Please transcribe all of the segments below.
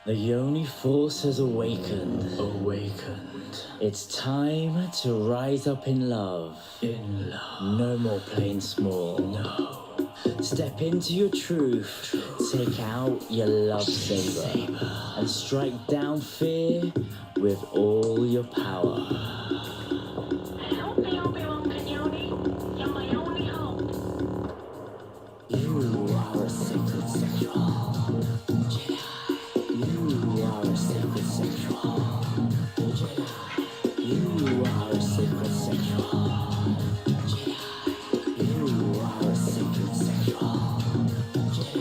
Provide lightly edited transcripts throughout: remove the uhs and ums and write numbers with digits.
The yoni force has awakened. It's time to rise up in love. No more playing small. No. Step into your truth. Take out your love saber. And strike down fear with all your power. You are a sacred sexual Jedi. You are a sacred sexual Jedi. You are a sacred sexual Jedi. You are a sacred sexual Jedi.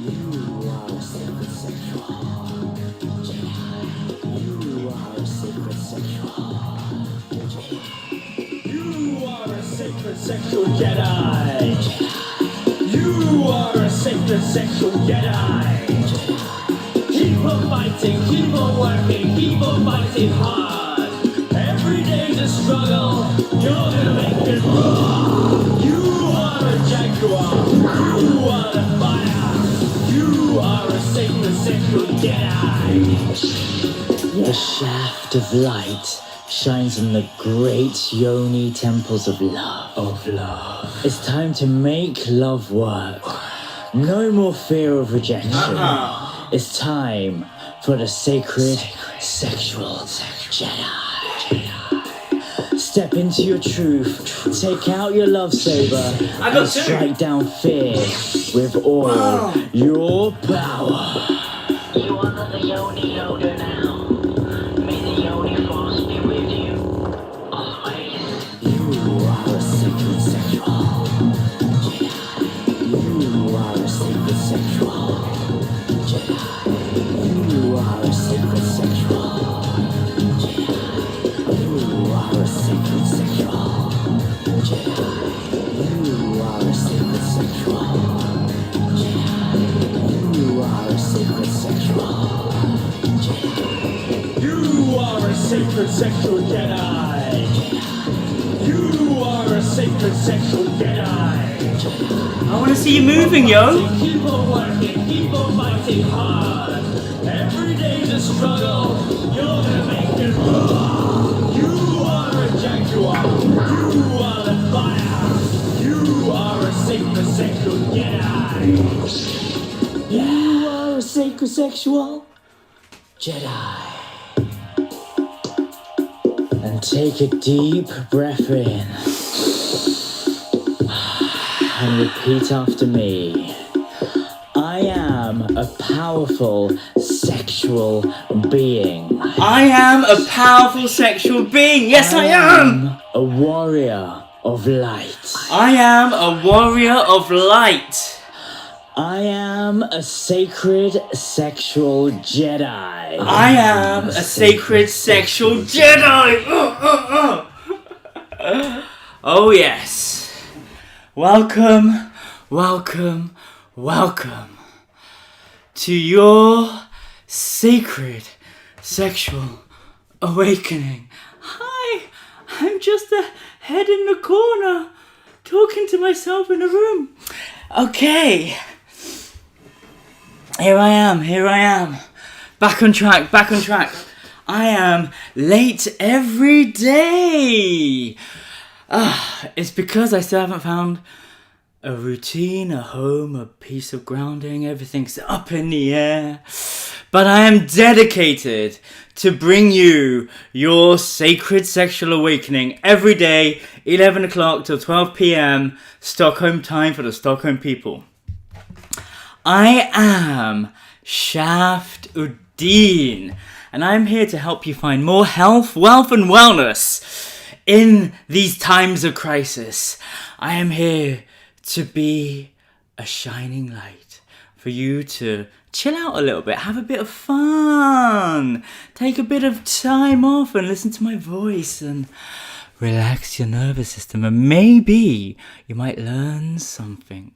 You are a sacred sexual Jedi. You are a sacred sexual Jedi. You are a sacred sexual Jedi. You are a sacred sexual Jedi. Keep on fighting, keep on working, keep on fighting hard. Every day's a struggle, you're gonna make it raw. You are a jaguar, you are the fire. You are a sacred sexual Jedi. The shaft of light shines in the great yoni temples of love. It's time to make love work. No more fear of rejection. It's time for the sacred sexual Jedi. Step into your truth. Take out your love saber and strike down fear with all your power. You are the yoni odor now. May the yoni force be with you always. You are a sacred sexual Jedi. You are a sacred sexual Jedi. You are a sacred sexual Jedi. You are a sacred sexual Jedi. You are a sacred sexual Jedi. You are a sacred sexual Jedi. You are a sacred sexual Jedi. You are a sacred sexual Jedi. I want to see you moving, yo. Keep on working, keep on fighting hard. Every day's a struggle, you're gonna make it raw. You are a jaguar, you are the fire. You are a sacred sexual Jedi. You are a sacred sexual Jedi. And take a deep breath in. And repeat after me. I am a powerful sexual being. I am a powerful sexual being. Yes, I am. A warrior of light. I am a warrior of light. I am a sacred sexual Jedi. I am a sacred sexual Jedi. Oh, yes. Welcome, welcome, welcome to your sacred sexual awakening. Hi, I'm just a head in the corner talking to myself in a room. Okay, here I am. Back on track. I am late every day. It's because I still haven't found a routine, a home, a piece of grounding. Everything's up in the air. But I am dedicated to bring you your sacred sexual awakening every day, 11 o'clock till 12 p.m. Stockholm time for the Stockholm people. I am Shaft Uddin, and I'm here to help you find more health, wealth, and wellness in these times of crisis. I am here to be a shining light for you to chill out a little bit, have a bit of fun, take a bit of time off and listen to my voice and relax your nervous system, and maybe you might learn something.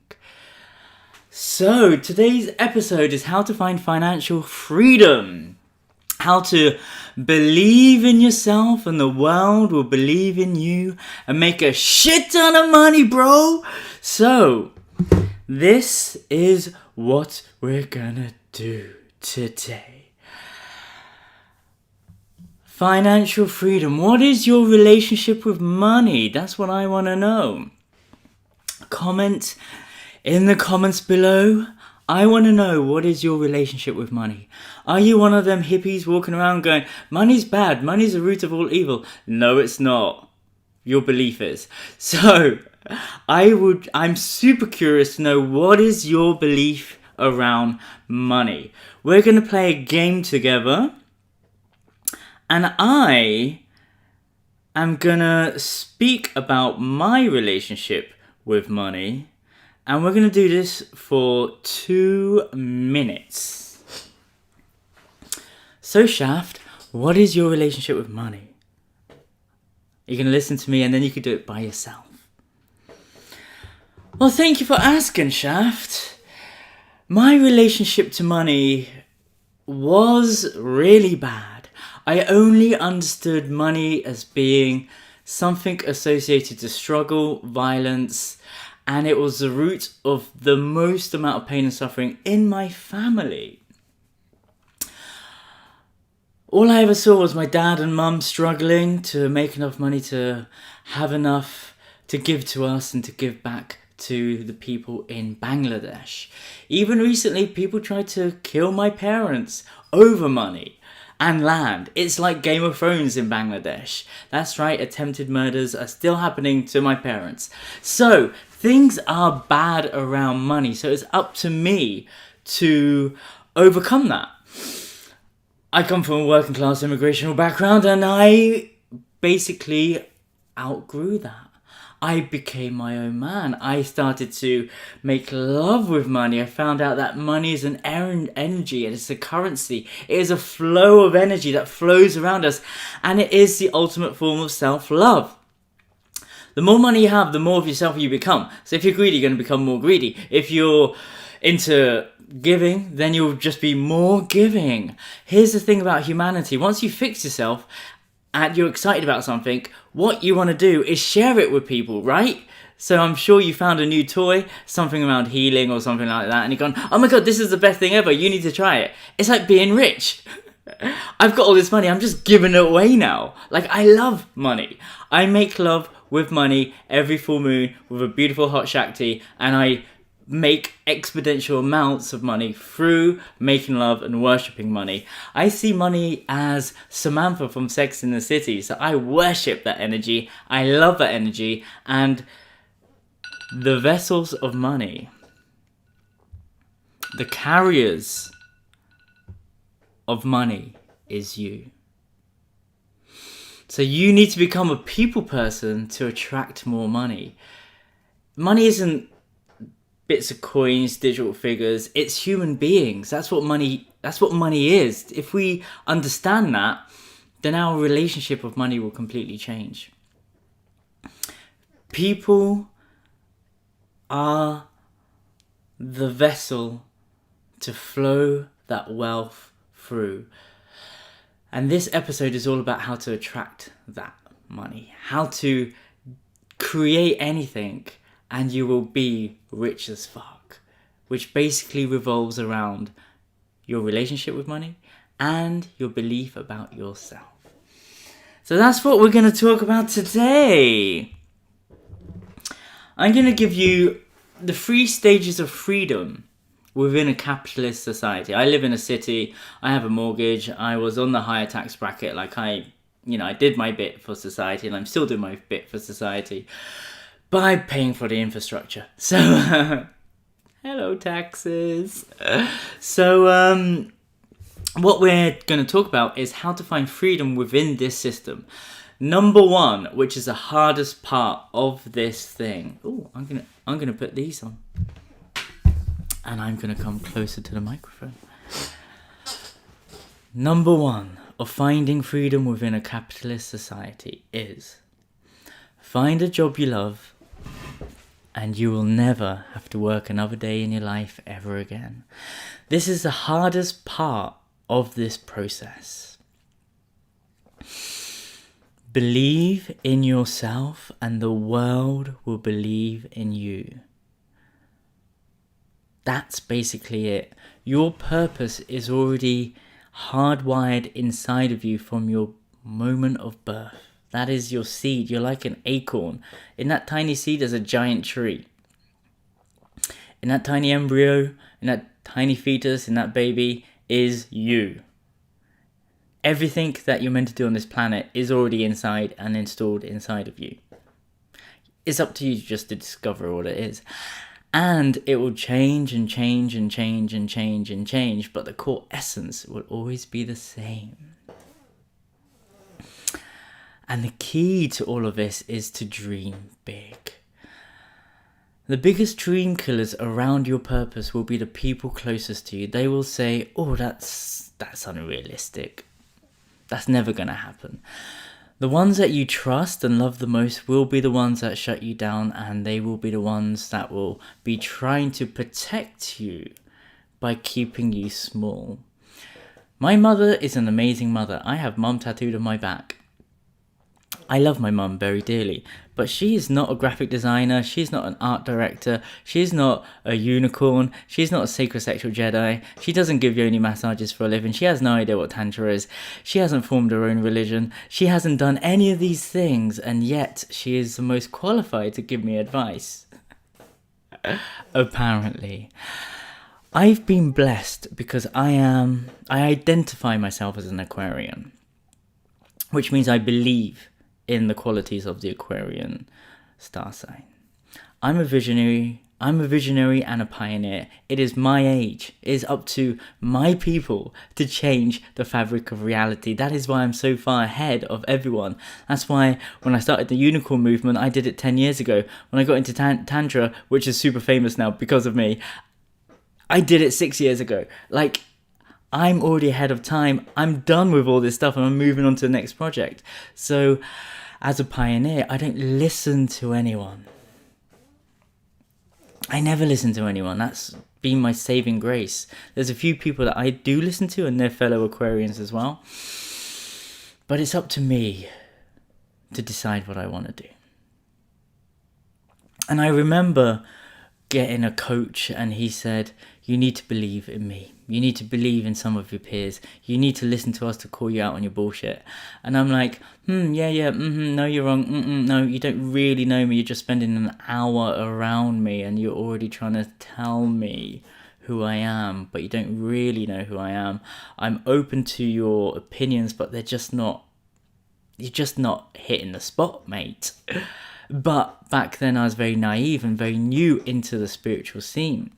So today's episode is how to find financial freedom. How to believe in yourself and the world will believe in you and make a shit ton of money, bro. So, this is what we're gonna do today. Financial freedom. What is your relationship with money? That's what I want to know. Comment in the comments below. I want to know, what is your relationship with money? Are you one of them hippies walking around going, money's bad, money's the root of all evil? No, it's not. Your belief is. So, I'm super curious to know, what is your belief around money? We're going to play a game together. And I am going to speak about my relationship with money. And we're going to do this for 2 minutes. So, Shaft, what is your relationship with money? You're going to listen to me and then you can do it by yourself. Well, thank you for asking, Shaft. My relationship to money was really bad. I only understood money as being something associated to struggle, violence, and it was the root of the most amount of pain and suffering in my family. All I ever saw was my dad and mum struggling to make enough money to have enough to give to us and to give back to the people in Bangladesh. Even recently, people tried to kill my parents over money and land. It's like Game of Thrones in Bangladesh. That's right, attempted murders are still happening to my parents. So, things are bad around money. So it's up to me to overcome that. I come from a working class immigrational background and I basically outgrew that. I became my own man. I started to make love with money. I found out that money is an energy. It is a currency. It is a flow of energy that flows around us. And it is the ultimate form of self-love. The more money you have, the more of yourself you become. So if you're greedy, you're going to become more greedy. If you're into giving, then you'll just be more giving. Here's the thing about humanity. Once you fix yourself and you're excited about something, what you want to do is share it with people, right? So I'm sure you found a new toy, something around healing or something like that, and you're going, oh my god, this is the best thing ever, you need to try it. It's like being rich. I've got all this money, I'm just giving it away now. Like, I love money. I make love with money every full moon with a beautiful hot Shakti, and I make exponential amounts of money through making love and worshipping money. I see money as Samantha from Sex and the City, so I worship that energy, I love that energy, and the vessels of money, the carriers of money is you. So you need to become a people person to attract more money. Money isn't bits of coins, digital figures, it's human beings. That's what money is. If we understand that, then our relationship with money will completely change. People are the vessel to flow that wealth through. And this episode is all about how to attract that money, how to create anything and you will be rich as fuck, which basically revolves around your relationship with money and your belief about yourself. So that's what we're going to talk about today. I'm going to give you the 3 stages of freedom within a capitalist society. I live in a city, I have a mortgage, I was on the higher tax bracket, I did my bit for society and I'm still doing my bit for society by paying for the infrastructure. So, hello taxes. So, what we're going to talk about is how to find freedom within this system. Number 1, which is the hardest part of this thing. Oh, I'm gonna put these on. And I'm going to come closer to the microphone. Number 1 of finding freedom within a capitalist society is find a job you love and you will never have to work another day in your life ever again. This is the hardest part of this process. Believe in yourself and the world will believe in you. That's basically it. Your purpose is already hardwired inside of you from your moment of birth. That is your seed. You're like an acorn. In that tiny seed is a giant tree. In that tiny embryo, in that tiny fetus, in that baby is you. Everything that you're meant to do on this planet is already inside and installed inside of you. It's up to you just to discover what it is. And it will change and change and change and change and change, but the core essence will always be the same. And the key to all of this is to dream big. The biggest dream killers around your purpose will be the people closest to you. They will say, oh, that's unrealistic. That's never going to happen. The ones that you trust and love the most will be the ones that shut you down, and they will be the ones that will be trying to protect you by keeping you small. My mother is an amazing mother. I have mum tattooed on my back. I love my mum very dearly, but she is not a graphic designer, she's not an art director, she's not a unicorn, she's not a Sacred Sexual Jedi, she doesn't give yoni massages for a living, she has no idea what tantra is, she hasn't formed her own religion, she hasn't done any of these things, and yet she is the most qualified to give me advice. Apparently. I've been blessed because I identify myself as an Aquarian, which means I believe in the qualities of the Aquarian star sign. I'm a visionary and a pioneer. It is my age. It is up to my people to change the fabric of reality. That is why I'm so far ahead of everyone. That's why when I started the unicorn movement, I did it 10 years ago. When I got into tantra, which is super famous now because of me, I did it 6 years ago. Like, I'm already ahead of time. I'm done with all this stuff and I'm moving on to the next project. So as a pioneer, I don't listen to anyone. I never listen to anyone. That's been my saving grace. There's a few people that I do listen to and they're fellow Aquarians as well. But it's up to me to decide what I want to do. And I remember getting a coach and he said, you need to believe in me. You need to believe in some of your peers. You need to listen to us to call you out on your bullshit. And I'm like, no, you're wrong. No, you don't really know me. You're just spending an hour around me and you're already trying to tell me who I am, but you don't really know who I am. I'm open to your opinions, but you're just not hitting the spot, mate. But back then I was very naive and very new into the spiritual scene.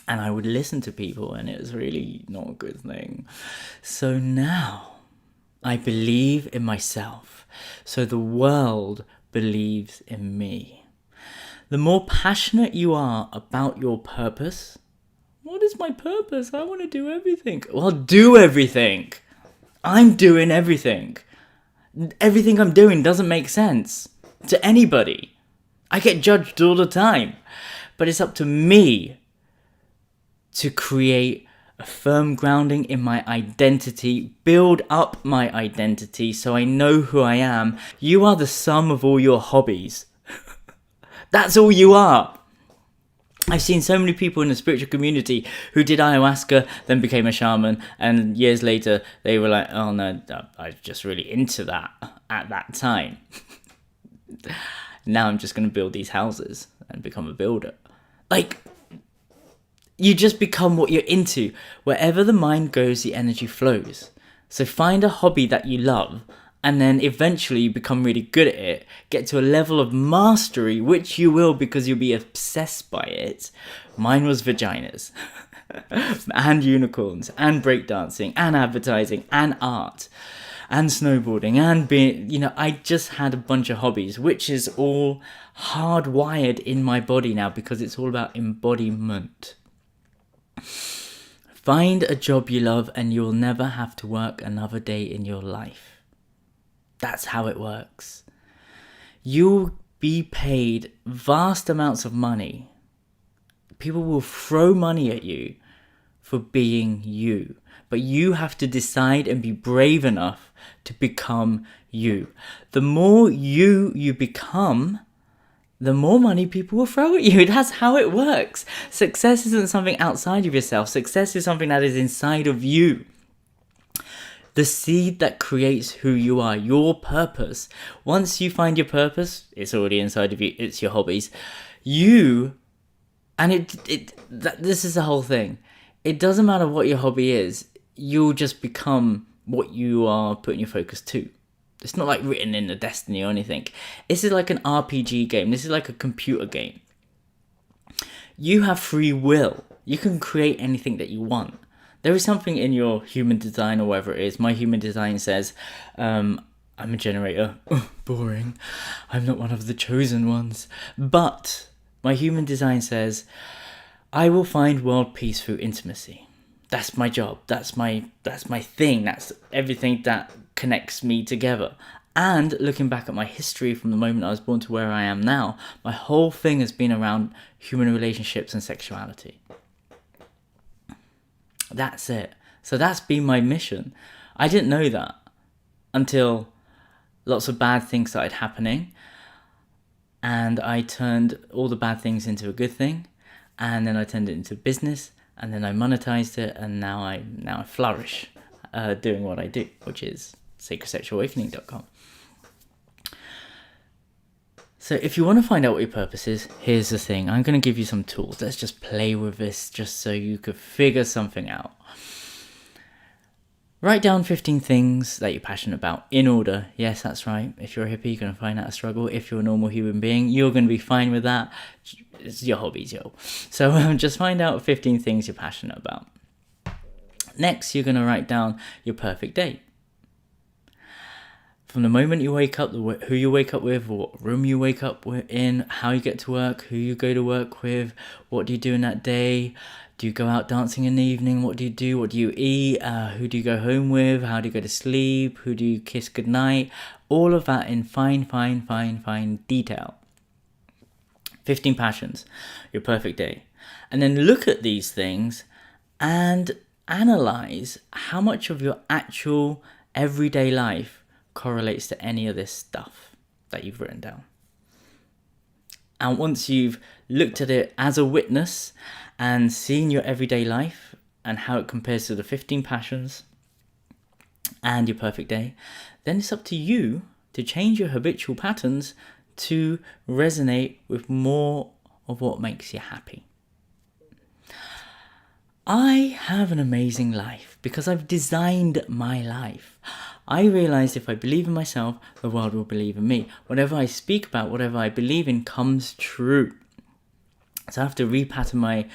And I would listen to people and it was really not a good thing. So now I believe in myself. So the world believes in me. The more passionate you are about your purpose, what is my purpose? I want to do everything. Well, do everything. I'm doing everything. Everything I'm doing doesn't make sense to anybody. I get judged all the time. But it's up to me to create a firm grounding in my identity, build up my identity so I know who I am. You are the sum of all your hobbies. That's all you are. I've seen so many people in the spiritual community who did ayahuasca, then became a shaman, and years later they were like, oh no, I was just really into that at that time. Now I'm just going to build these houses and become a builder. Like, you just become what you're into. Wherever the mind goes, the energy flows. So find a hobby that you love, and then eventually you become really good at it. Get to a level of mastery, which you will because you'll be obsessed by it. Mine was vaginas, and unicorns, and breakdancing, and advertising, and art, and snowboarding, and being, I just had a bunch of hobbies, which is all hardwired in my body now because it's all about embodiment. Find a job you love and you'll never have to work another day in your life. That's how it works. You'll be paid vast amounts of money. People will throw money at you for being you. But you have to decide and be brave enough to become you. The more you become, the more money people will throw at you. That's how it works. Success isn't something outside of yourself. Success is something that is inside of you. The seed that creates who you are, your purpose. Once you find your purpose, it's already inside of you. It's your hobbies. This is the whole thing. It doesn't matter what your hobby is. You'll just become what you are putting your focus to. It's not like written in the destiny or anything. This is like an RPG game. This is like a computer game. You have free will. You can create anything that you want. There is something in your human design or whatever it is. My human design says, I'm a generator. Boring. I'm not one of the chosen ones. But my human design says, I will find world peace through intimacy. That's my job. That's my thing. That's everything that connects me together. And looking back at my history from the moment I was born to where I am now, my whole thing has been around human relationships and sexuality. That's it. So that's been my mission. I didn't know that until lots of bad things started happening, and I turned all the bad things into a good thing, and then I turned it into business, and then I monetized it, and now I flourish doing what I do, which is sacredsexualawakening.com. So if you want to find out what your purpose is, here's the thing. I'm going to give you some tools. Let's just play with this just so you could figure something out. Write down 15 things that you're passionate about in order. Yes, that's right. If you're a hippie, you're going to find that a struggle. If you're a normal human being, you're going to be fine with that. It's your hobbies, yo. So just find out 15 things you're passionate about. Next, you're going to write down your perfect day. From the moment you wake up, who you wake up with, what room you wake up in, how you get to work, who you go to work with, what do you do in that day, do you go out dancing in the evening, what do you do, what do you eat, who do you go home with, how do you go to sleep, who do you kiss goodnight, all of that in fine detail. 15 passions, your perfect day. And then look at these things and analyze how much of your actual everyday life correlates to any of this stuff that you've written down. And once you've looked at it as a witness and seen your everyday life and how it compares to the 15 passions and your perfect day, then it's up to you to change your habitual patterns to resonate with more of what makes you happy. I have an amazing life because I've designed my life. I realized if I believe in myself, the world will believe in me. Whatever I speak about, whatever I believe in comes true. So I have to repattern my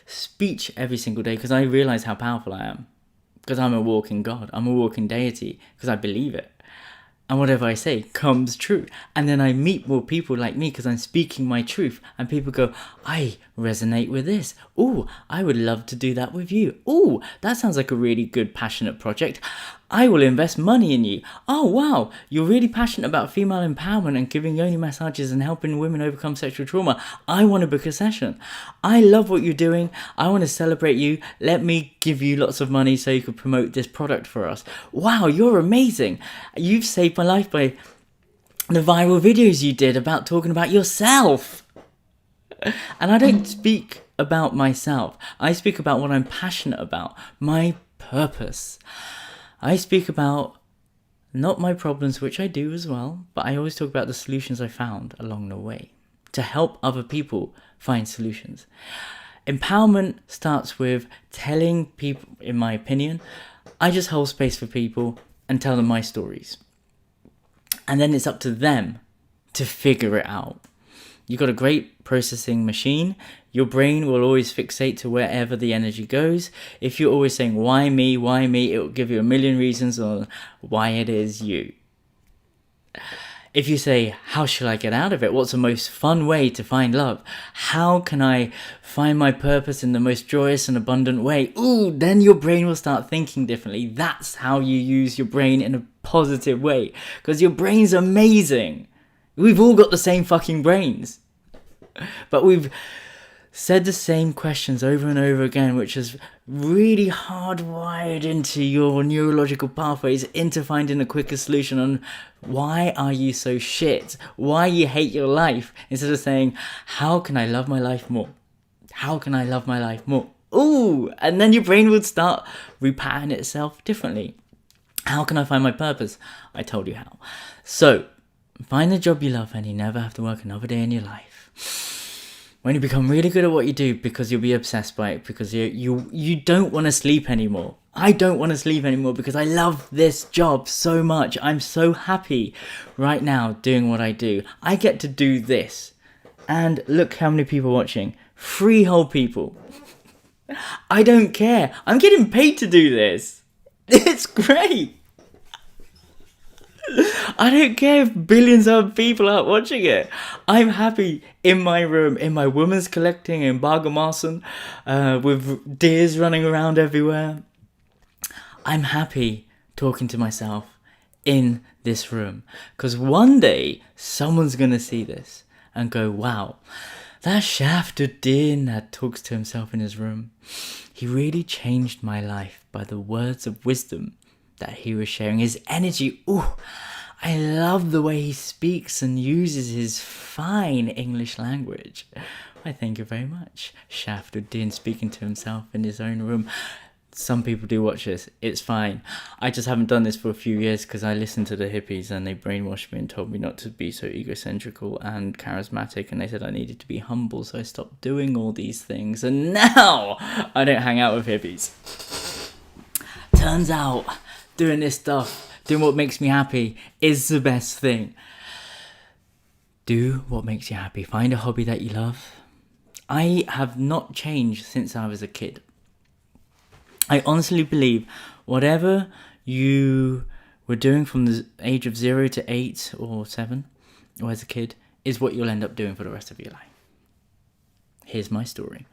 speech every single day because I realize how powerful I am. Because I'm a walking God. I'm a walking deity because I believe it. And whatever I say comes true. And then I meet more people like me because I'm speaking my truth. And people go, I resonate with this. Oh, I would love to do that with you. Oh, that sounds like a really good, passionate project. I will invest money in you. Oh, wow, you're really passionate about female empowerment and giving yoni massages and helping women overcome sexual trauma. I want to book a session. I love what you're doing. I want to celebrate you. Let me give you lots of money so you can promote this product for us. Wow, you're amazing. You've saved my life by the viral videos you did about talking about yourself. And I don't speak about myself. I speak about what I'm passionate about, my purpose. I speak about not my problems, which I do as well, but I always talk about the solutions I found along the way to help other people find solutions. Empowerment starts with telling people, in my opinion, I just hold space for people and tell them my stories. And then it's up to them to figure it out. You've got a great processing machine. Your brain will always fixate to wherever the energy goes. If you're always saying, why me, it will give you a million reasons on why it is you. If you say, how shall I get out of it? What's the most fun way to find love? How can I find my purpose in the most joyous and abundant way? Ooh, then your brain will start thinking differently. That's how you use your brain in a positive way. Because your brain's amazing. We've all got the same fucking brains. But we've said the same questions over and over again, which is really hardwired into your neurological pathways into finding a quicker solution on why are you so shit, why you hate your life, instead of saying, how can I love my life more? How can I love my life more? Ooh, and then your brain would start repatterning itself differently. How can I find my purpose? I told you how. So, find the job you love and you never have to work another day in your life. When you become really good at what you do, because you'll be obsessed by it, because you don't want to sleep anymore. I don't want to sleep anymore because I love this job so much. I'm so happy right now doing what I do. I get to do this. And look how many people are watching. 3 whole people. I don't care. I'm getting paid to do this. It's great. I don't care if billions of people aren't watching it. I'm happy in my room, in my women's collecting in Bargamarson, with deers running around everywhere. I'm happy talking to myself in this room. Because one day, someone's going to see this and go, wow, that Shaft Uddin that talks to himself in his room, he really changed my life by the words of wisdom that he was sharing. His energy, ooh, I love the way he speaks and uses his fine English language. I thank you very much. Shaft Uddin speaking to himself in his own room. Some people do watch this. It's fine. I just haven't done this for a few years because I listened to the hippies and they brainwashed me and told me not to be so egocentrical and charismatic, and they said I needed to be humble, so I stopped doing all these things, and now I don't hang out with hippies. Turns out doing this stuff, doing what makes me happy, is the best thing. Do what makes you happy. Find a hobby that you love. I have not changed since I was a kid. I honestly believe whatever you were doing from the age of 0 to 8 or 7, or as a kid, is what you'll end up doing for the rest of your life. Here's my story.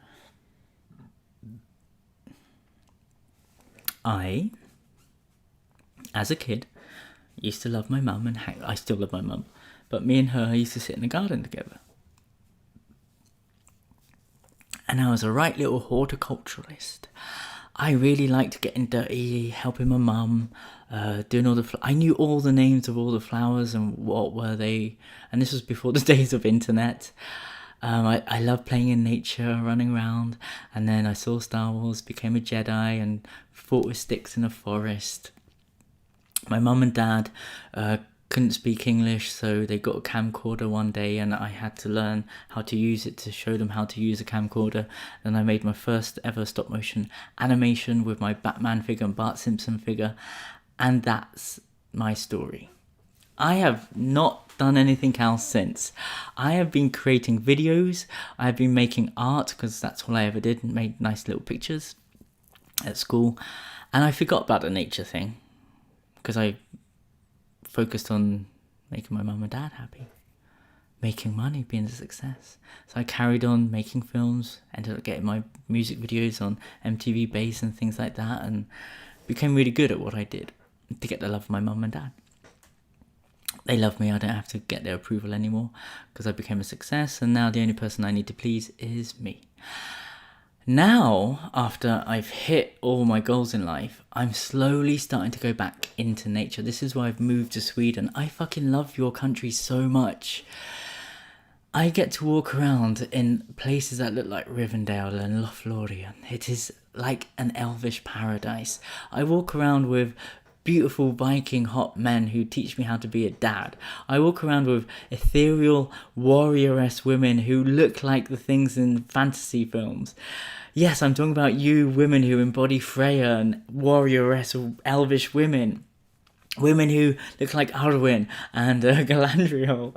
I, as a kid, used to love my mum, and I still love my mum, but me and her used to sit in the garden together. And I was a right little horticulturalist. I really liked getting dirty, helping my mum, doing all the... I knew all the names of all the flowers and what were they. And this was before the days of internet. I loved playing in nature, running around. And then I saw Star Wars, became a Jedi and fought with sticks in a forest. My mum and dad couldn't speak English, so they got a camcorder one day and I had to learn how to use it to show them how to use a camcorder. And I made my first ever stop motion animation with my Batman figure and Bart Simpson figure, and that's my story. I have not done anything else since. I have been creating videos, I have been making art, because that's all I ever did, and made nice little pictures at school, and I forgot about the nature thing because I focused on making my mum and dad happy, making money, being a success. So I carried on making films, ended up getting my music videos on MTV Base and things like that, and became really good at what I did to get the love of my mum and dad. They love me, I don't have to get their approval anymore because I became a success, and now the only person I need to please is me. Now, after I've hit all my goals in life, I'm slowly starting to go back into nature. This is why I've moved to Sweden. I fucking love your country so much. I get to walk around in places that look like Rivendell and Lothlorien. It is like an elvish paradise. I walk around with beautiful Viking hot men who teach me how to be a dad. I walk around with ethereal warrioress women who look like the things in fantasy films. Yes, I'm talking about you women who embody Freya and warrioress elvish women. Women who look like Arwen and Galadriel.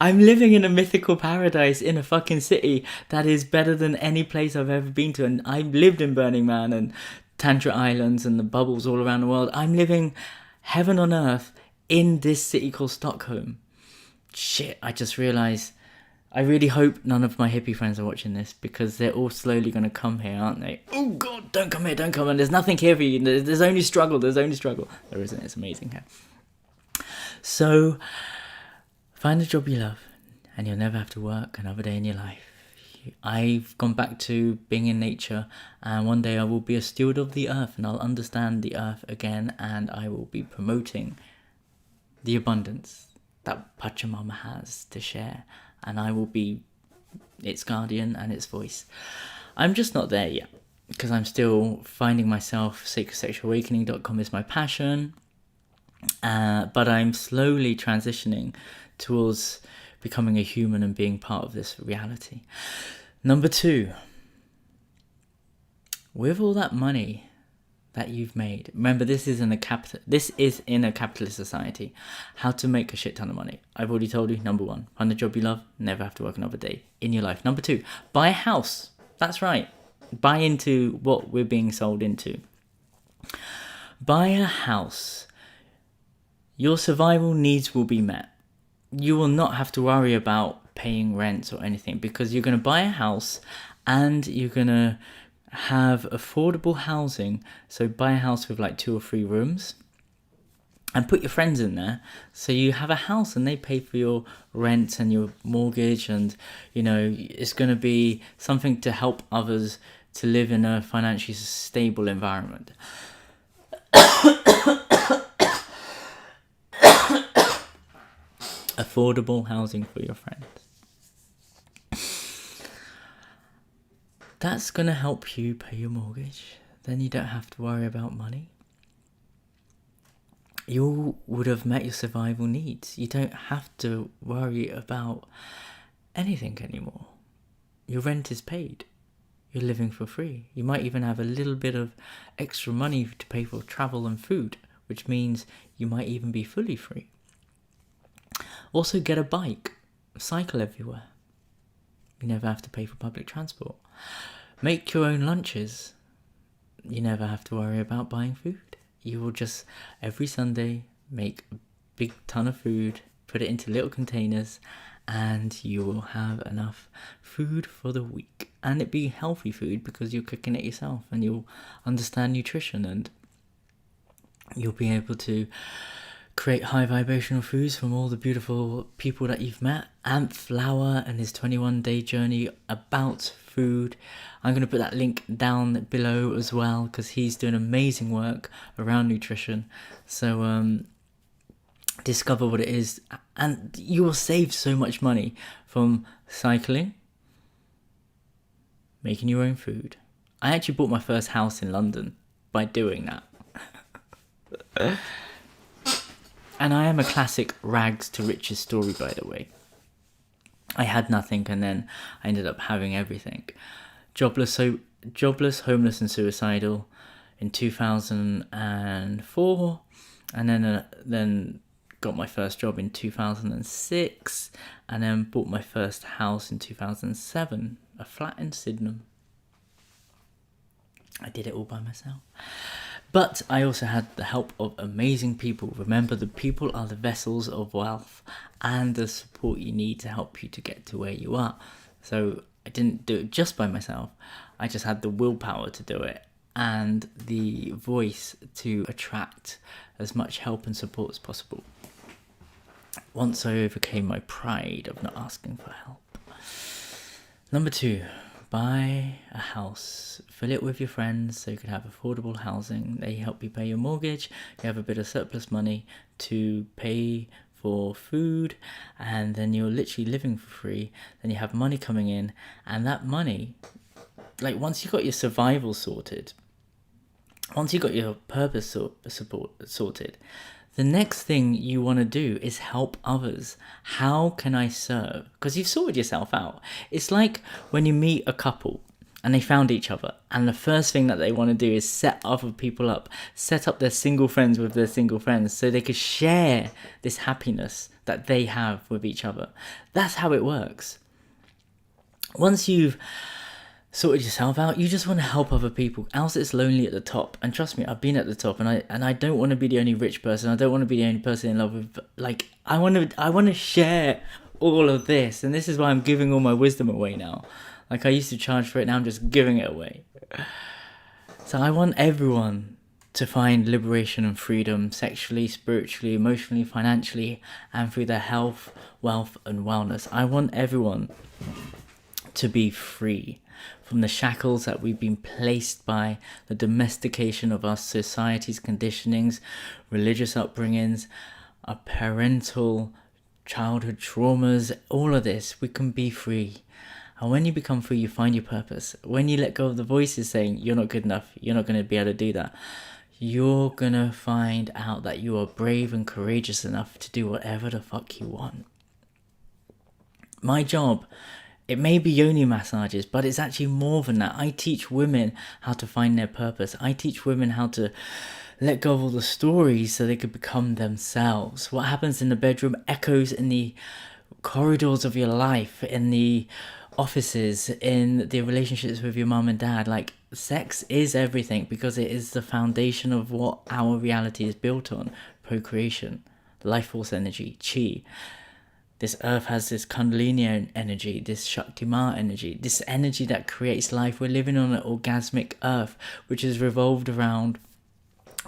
I'm living in a mythical paradise in a fucking city that is better than any place I've ever been to. And I've lived in Burning Man and Tantra Islands and the bubbles all around the world. I'm living heaven on earth in this city called Stockholm. Shit, I just realised, I really hope none of my hippie friends are watching this, because they're all slowly going to come here, aren't they? Oh God, don't come here, don't come here. There's nothing here for you. There's only struggle, There isn't, it's amazing here. So, find a job you love and you'll never have to work another day in your life. I've gone back to being in nature, and one day I will be a steward of the earth and I'll understand the earth again, and I will be promoting the abundance that Pachamama has to share, and I will be its guardian and its voice. I'm just not there yet. because I'm still finding myself. SacredSexualAwakening.com is my passion. But I'm slowly transitioning towards becoming a human and being part of this reality. Number 2, with all that money that you've made, remember this is in a capitalist society. How to make a shit ton of money. I've already told you. Number 1, find a job you love, never have to work another day in your life. Number 2, buy a house. That's right. Buy into what we're being sold into. Buy a house. Your survival needs will be met. You will not have to worry about paying rent or anything, because you're going to buy a house and you're going to have affordable housing. So buy a house with like 2 or 3 rooms and put your friends in there. So you have a house and they pay for your rent and your mortgage, and it's going to be something to help others to live in a financially stable environment. Affordable housing for your friends. That's going to help you pay your mortgage. Then you don't have to worry about money. You would have met your survival needs. You don't have to worry about anything anymore. Your rent is paid. You're living for free. You might even have a little bit of extra money to pay for travel and food, which means you might even be fully free. Also, get a bike. Cycle everywhere. You never have to pay for public transport. Make your own lunches. You never have to worry about buying food. You will just, every Sunday, make a big ton of food, put it into little containers, and you will have enough food for the week. And it be healthy food because you're cooking it yourself, and you'll understand nutrition, and you'll be able to create high vibrational foods from all the beautiful people that you've met. Ant Flower and his 21-day journey about food. I'm going to put that link down below as well, because he's doing amazing work around nutrition. So discover what it is, and you will save so much money from cycling, making your own food. I actually bought my first house in London by doing that. And I am a classic rags to riches story, by the way. I had nothing, and then I ended up having everything. Jobless, homeless, and suicidal in 2004, and then got my first job in 2006, and then bought my first house in 2007, a flat in Sydenham. I did it all by myself. But I also had the help of amazing people. Remember, the people are the vessels of wealth and the support you need to help you to get to where you are. So I didn't do it just by myself. I just had the willpower to do it and the voice to attract as much help and support as possible. Once I overcame my pride of not asking for help. Number 2. Buy a house, fill it with your friends so you can have affordable housing. They help you pay your mortgage, you have a bit of surplus money to pay for food, and then you're literally living for free. Then you have money coming in, and that money, like once you got your survival sorted, once you got your purpose support sorted, the next thing you want to do is help others. How can I serve? Because you've sorted yourself out. It's like when you meet a couple and they found each other, and the first thing that they want to do is set other people up, set up their single friends with their single friends so they could share this happiness that they have with each other. That's how it works. Once you've sorted yourself out, you just want to help other people, else it's lonely at the top. And trust me, I've been at the top, and I don't want to be the only rich person. I don't want to be the only person in love with, like, I want to share all of this, and this is why I'm giving all my wisdom away now. Like, I used to charge for it, now I'm just giving it away. So I want everyone to find liberation and freedom sexually, spiritually, emotionally, financially, and through their health, wealth, and wellness. I want everyone to be free from the shackles that we've been placed by, the domestication of our society's conditionings, religious upbringings, our parental childhood traumas, all of this. We can be free. And when you become free, you find your purpose. When you let go of the voices saying you're not good enough, you're not going to be able to do that, you're going to find out that you are brave and courageous enough to do whatever the fuck you want. My job, it may be yoni massages, but it's actually more than that. I teach women how to find their purpose. I teach women how to let go of all the stories so they could become themselves. What happens in the bedroom echoes in the corridors of your life, in the offices, in the relationships with your mum and dad. Like, sex is everything because it is the foundation of what our reality is built on. Procreation, life force energy, chi. This earth has this kundalini energy, this shakti ma energy, this energy that creates life. We're living on an orgasmic earth which is revolved around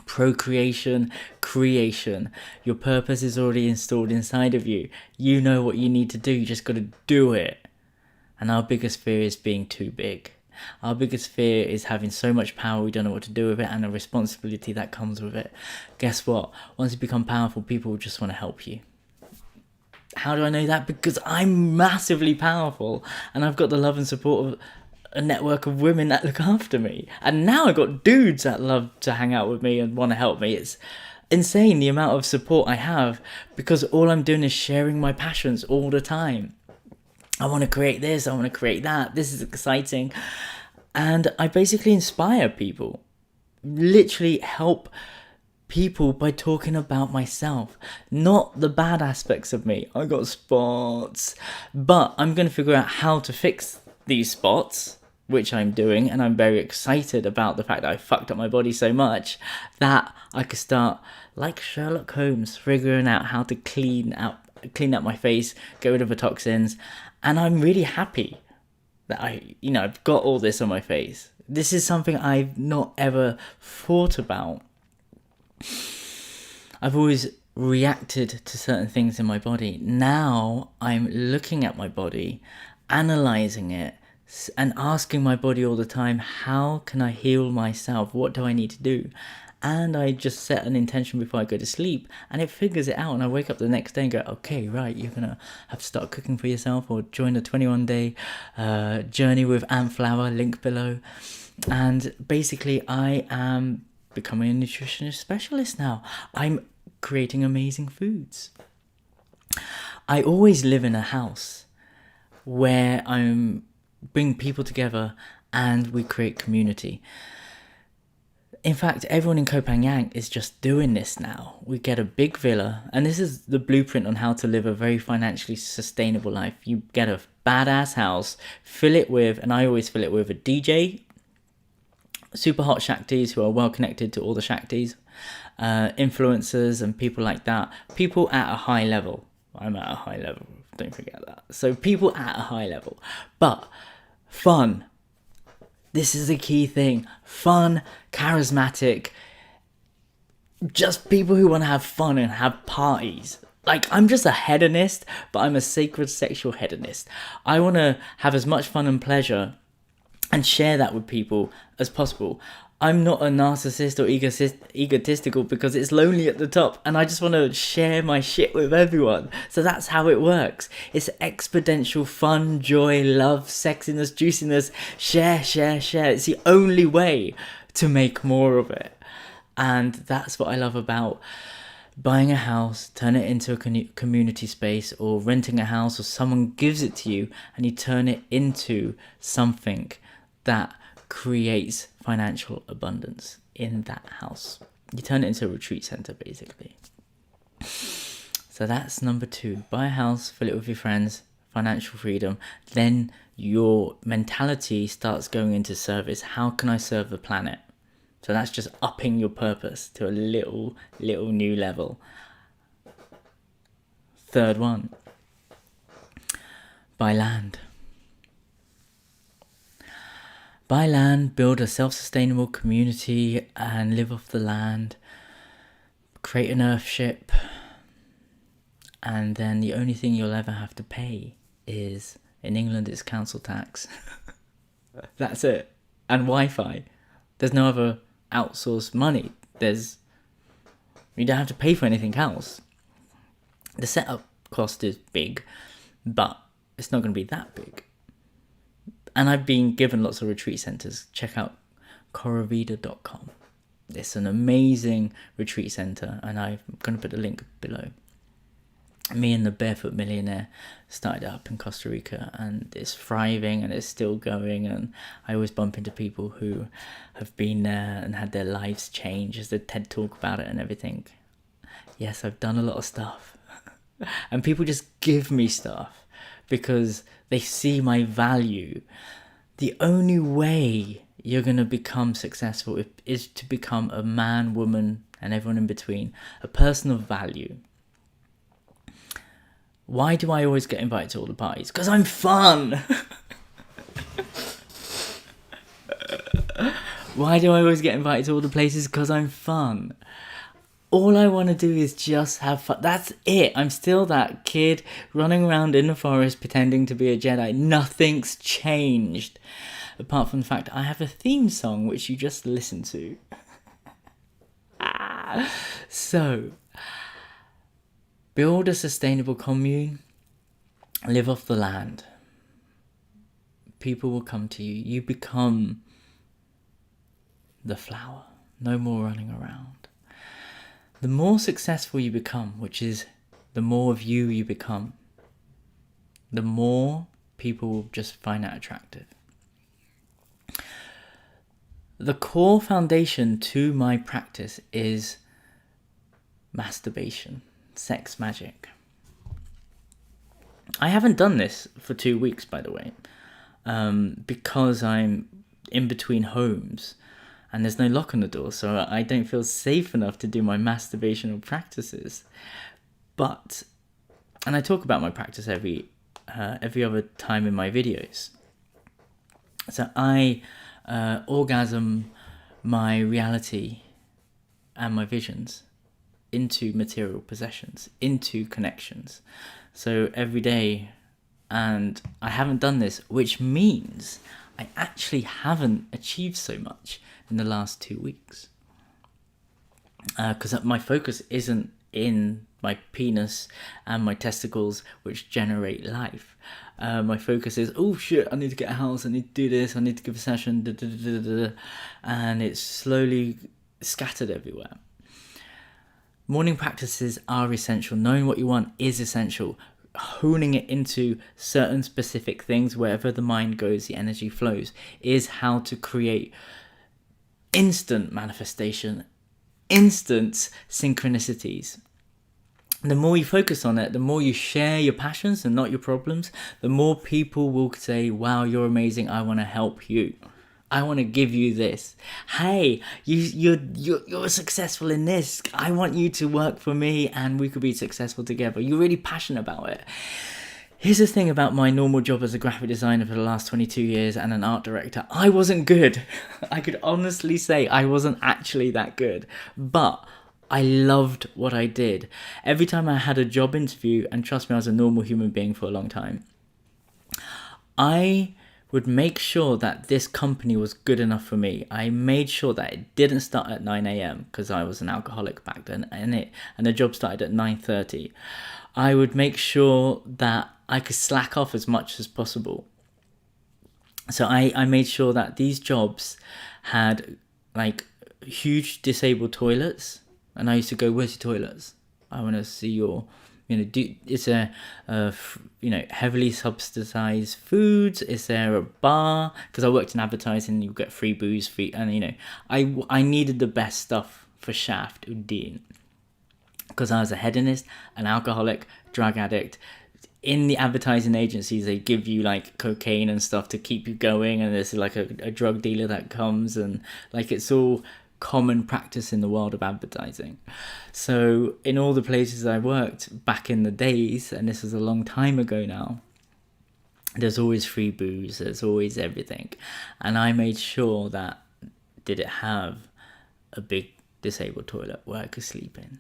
procreation, creation. Your purpose is already installed inside of you. You know what you need to do, you just got to do it. And our biggest fear is being too big. Our biggest fear is having so much power we don't know what to do with it, and the responsibility that comes with it. Guess what? Once you become powerful, people will just want to help you. How do I know that? Because I'm massively powerful and I've got the love and support of a network of women that look after me. And now I've got dudes that love to hang out with me and want to help me. It's insane the amount of support I have because all I'm doing is sharing my passions all the time. I want to create this, I want to create that, this is exciting. And I basically inspire people, literally help people by talking about myself, not the bad aspects of me. I got spots, but I'm going to figure out how to fix these spots, which I'm doing, and I'm very excited about the fact that I fucked up my body so much that I could start, like Sherlock Holmes, figuring out how to clean out my face, get rid of the toxins. And I'm really happy that I've got all this on my face. This is something I've not ever thought about. I've always reacted to certain things in my body. Now I'm looking at my body, analysing it, and asking my body all the time, how can I heal myself? What do I need to do? And I just set an intention before I go to sleep, and it figures it out. And I wake up the next day and go, okay, right, you're going to have to start cooking for yourself or join the 21-day journey with Ant Flower, link below. And basically, I am becoming a nutritionist specialist now. I'm creating amazing foods. I always live in a house where I'm bring people together and we create community. In fact, everyone in Koh Phangan is just doing this now. We get a big villa, and this is the blueprint on how to live a very financially sustainable life. You get a badass house, fill it with, and I always fill it with a DJ, super hot Shaktis who are well connected to all the Shaktis, influencers and people like that. People at a high level. I'm at a high level, don't forget that. So people at a high level, but fun. This is a key thing. Fun, charismatic, just people who want to have fun and have parties. Like, I'm just a hedonist, but I'm a sacred sexual hedonist. I want to have as much fun and pleasure and share that with people as possible. I'm not a narcissist or egotistical because it's lonely at the top, and I just want to share my shit with everyone. So that's how it works. It's exponential fun, joy, love, sexiness, juiciness, share. It's the only way to make more of it. And that's what I love about buying a house, turn it into a community space, or renting a house, or someone gives it to you and you turn it into something that creates financial abundance in that house. You turn it into a retreat center, basically. So that's number 2. Buy a house, fill it with your friends, financial freedom. Then your mentality starts going into service. How can I serve the planet? So that's just upping your purpose to a little new level. 3rd one, buy land. Buy land, build a self-sustainable community and live off the land. Create an earthship. And then the only thing you'll ever have to pay is, in England, it's council tax. That's it. And Wi-Fi. There's no other outsourced money. You don't have to pay for anything else. The setup cost is big, but it's not going to be that big. And I've been given lots of retreat centers. Check out coravida.com. It's an amazing retreat center, and I'm going to put the link below. Me and the Barefoot Millionaire started up in Costa Rica, and it's thriving and it's still going. And I always bump into people who have been there and had their lives change as they TED talk about it and everything. Yes, I've done a lot of stuff. And people just give me stuff because they see my value. The only way you're going to become successful is to become a man, woman, and everyone in between, a person of value. Why do I always get invited to all the parties? Because I'm fun! Why do I always get invited to all the places? Because I'm fun. All I want to do is just have fun. That's it. I'm still that kid running around in the forest pretending to be a Jedi. Nothing's changed. Apart from the fact I have a theme song which you just listen to. So, build a sustainable commune. Live off the land. People will come to you. You become the flower. No more running around. The more successful you become, which is the more of you become, the more people will just find that attractive. The core foundation to my practice is masturbation, sex magic. I haven't done this for 2 weeks, by the way, because I'm in between homes and there's no lock on the door, so I don't feel safe enough to do my masturbational practices. But, and I talk about my practice every other time in my videos. So I orgasm my reality and my visions into material possessions, into connections. So every day, and I haven't done this, which means I actually haven't achieved so much in the last 2 weeks. Because my focus isn't in my penis and my testicles, which generate life. My focus is, oh shit, I need to get a house, I need to do this, I need to give a session, and it's slowly scattered everywhere. Morning practices are essential. Knowing what you want is essential. Honing it into certain specific things, wherever the mind goes, the energy flows, is how to create instant manifestation, instant synchronicities. The more you focus on it, the more you share your passions and not your problems, the more people will say, wow, you're amazing, I want to help you. I want to give you this. Hey, you're successful in this. I want you to work for me and we could be successful together. You're really passionate about it. Here's the thing about my normal job as a graphic designer for the last 22 years and an art director. I wasn't good. I could honestly say I wasn't actually that good. But I loved what I did. Every time I had a job interview, and trust me, I was a normal human being for a long time, I would make sure that this company was good enough for me. I made sure that it didn't start at 9 a.m. because I was an alcoholic back then, and the job started at 9:30. I would make sure that I could slack off as much as possible. So I made sure that these jobs had like huge disabled toilets, and I used to go, where's your toilets? I want to see your, it's a heavily subsidized foods. Is there a bar? Because I worked in advertising, you get free booze, and I needed the best stuff for Shaft Uddin, because I was a hedonist, an alcoholic, drug addict. In the advertising agencies, they give you like cocaine and stuff to keep you going, and there's like a drug dealer that comes, and like it's all common practice in the world of advertising. So in all the places I worked back in the days, and this was a long time ago now, there's always free booze, there's always everything. And I made sure that, did it have a big disabled toilet where I could sleep in?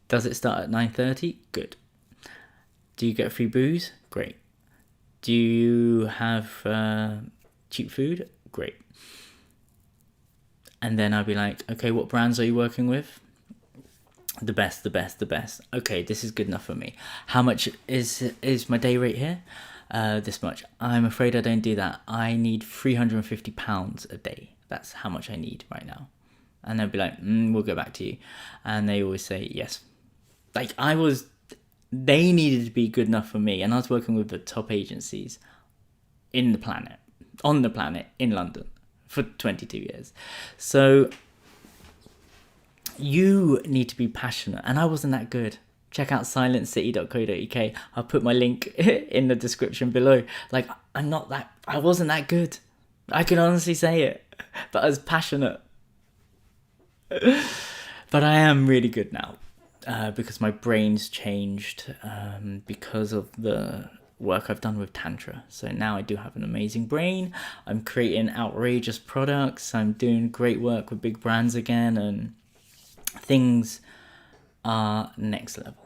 Does it start at 9:30? Good. Do you get free booze? Great. Do you have cheap food? Great. And then I'd be like, okay, what brands are you working with? The best. Okay, this is good enough for me. How much is my day rate here? this much. I'm afraid I don't do that. I need £350 a day. That's how much I need right now. And they'll be like, we'll go back to you. And they always say yes. Like, they needed to be good enough for me. And I was working with the top agencies on the planet, in London, for 22 years. So you need to be passionate. And I wasn't that good. Check out silencecity.co.uk. I'll put my link in the description below. Like, I wasn't that good. I can honestly say it. But I was passionate. But I am really good now. Because my brain's changed. Because of the work I've done with Tantra. So now I do have an amazing brain. I'm creating outrageous products. I'm doing great work with big brands again. And things are next level.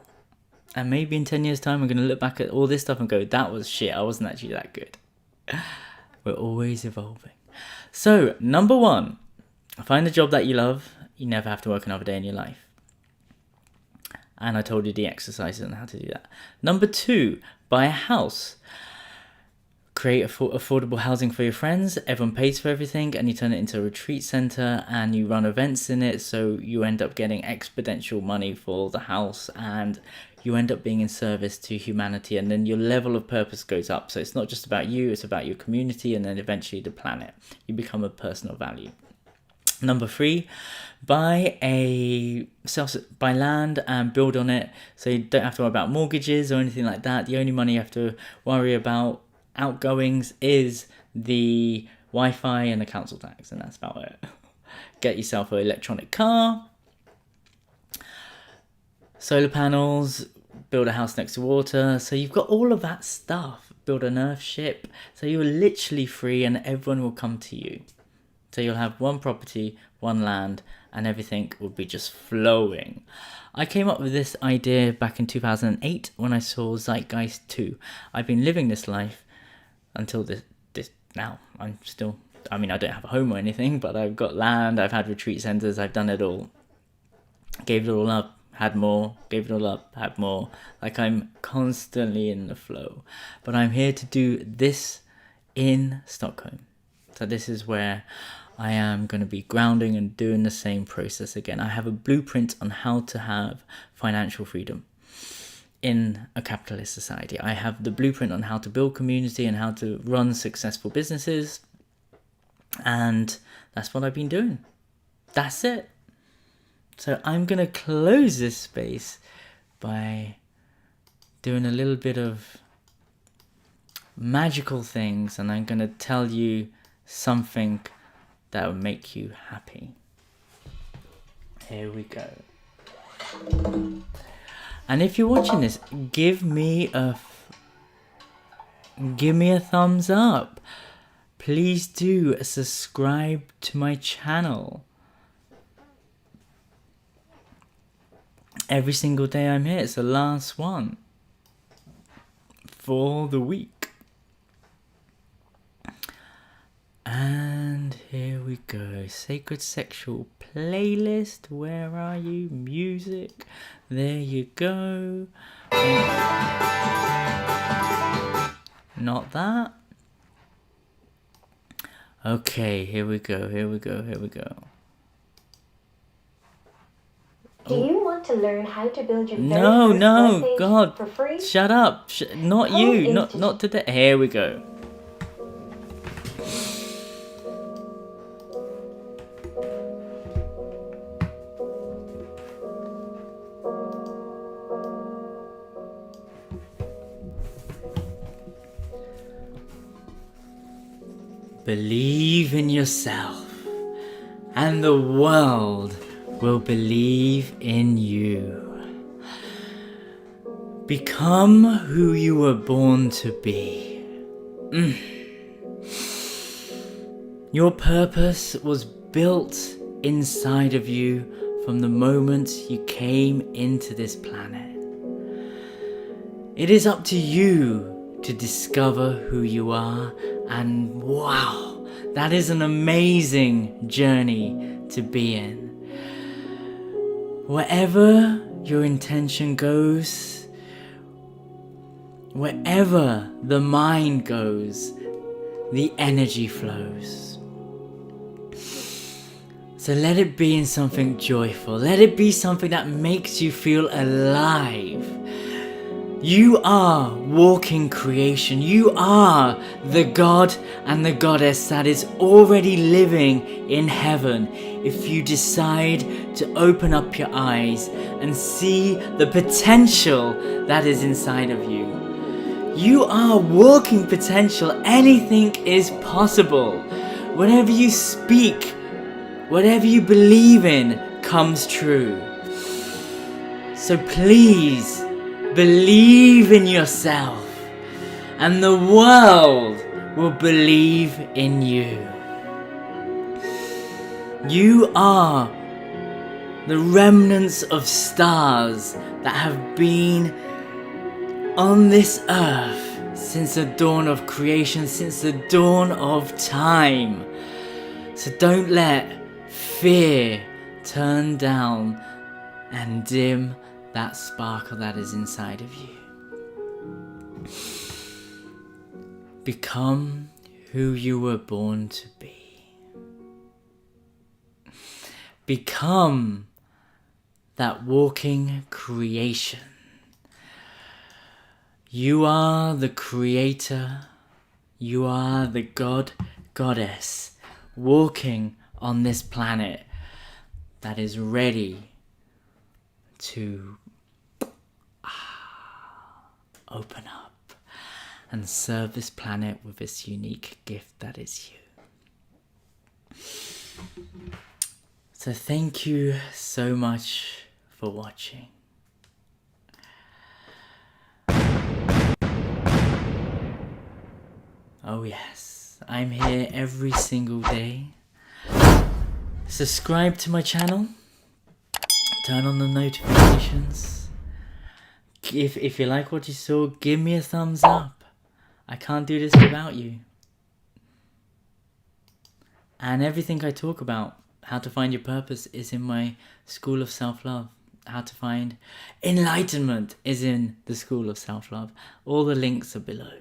And maybe in 10 years' time, I'm going to look back at all this stuff and go, that was shit. I wasn't actually that good. We're always evolving. So, number 1, find a job that you love. You never have to work another day in your life. And I told you the exercises and how to do that. Number 2, buy a house. Create affordable housing for your friends. Everyone pays for everything and you turn it into a retreat center and you run events in it. So you end up getting exponential money for the house and you end up being in service to humanity, and then your level of purpose goes up. So it's not just about you, it's about your community and then eventually the planet. You become a person of value. Number 3, buy land and build on it, so you don't have to worry about mortgages or anything like that. The only money you have to worry about outgoings is the Wi-Fi and the council tax, and that's about it. Get yourself an electronic car, solar panels, build a house next to water. So you've got all of that stuff. Build an earth ship. So you're literally free and everyone will come to you. So you'll have one property, one land, and everything will be just flowing. I came up with this idea back in 2008 when I saw Zeitgeist 2. I've been living this life until this now. I don't have a home or anything, but I've got land, I've had retreat centers, I've done it all. Gave it all up, had more, gave it all up, had more. Like, I'm constantly in the flow. But I'm here to do this in Stockholm. So this is where I am going to be grounding and doing the same process again. I have a blueprint on how to have financial freedom in a capitalist society. I have the blueprint on how to build community and how to run successful businesses. And that's what I've been doing. That's it. So I'm going to close this space by doing a little bit of magical things, and I'm going to tell you something that will make you happy. Here we go. And if you're watching this, give me a thumbs up. Please do subscribe to my channel. Every single day I'm here. It's the last one for the week. And here we go. Sacred Sexual Playlist. Where are you? Music. There you go. Not that. Okay, here we go. Do you want to learn how to build your very No, first webpage God. for free? Shut up. Not you. Not today. Here we go. Believe in yourself, and the world will believe in you. Become who you were born to be. Your purpose was built inside of you from the moment you came into this planet. It is up to you to discover who you are, and wow, that is an amazing journey to be in. Wherever your intention goes, Wherever the mind goes, the energy flows. So let it be in something joyful. Let it be something that makes you feel alive. You are walking creation. You are the god and the goddess that is already living in heaven if you decide to open up your eyes and see the potential that is inside of you. You are walking potential. Anything is possible. Whatever you speak, whatever you believe in comes true. So please, believe in yourself, and the world will believe in you. You are the remnants of stars that have been on this earth since the dawn of creation, since the dawn of time. So don't let fear turn down and dim that sparkle that is inside of you. Become who you were born to be. Become that walking creation. You are the creator. You are the god, goddess, walking on this planet that is ready to open up and serve this planet with this unique gift that is you. So thank you so much for watching. Oh yes, I'm here every single day. Subscribe to my channel. Turn on the notifications. If you like what you saw, give me a thumbs up. I can't do this without you. And everything I talk about, how to find your purpose, is in my School of Self-Love. How to find enlightenment is in the School of Self-Love. All the links are below.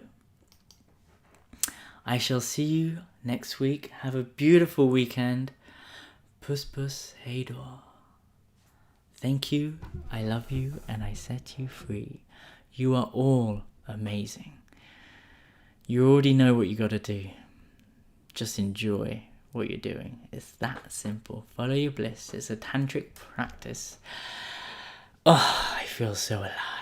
I shall see you next week. Have a beautiful weekend. Puss puss, hey door. Thank you, I love you, and I set you free. You are all amazing. You already know what you gotta do. Just enjoy what you're doing. It's that simple. Follow your bliss. It's a tantric practice. Oh, I feel so alive.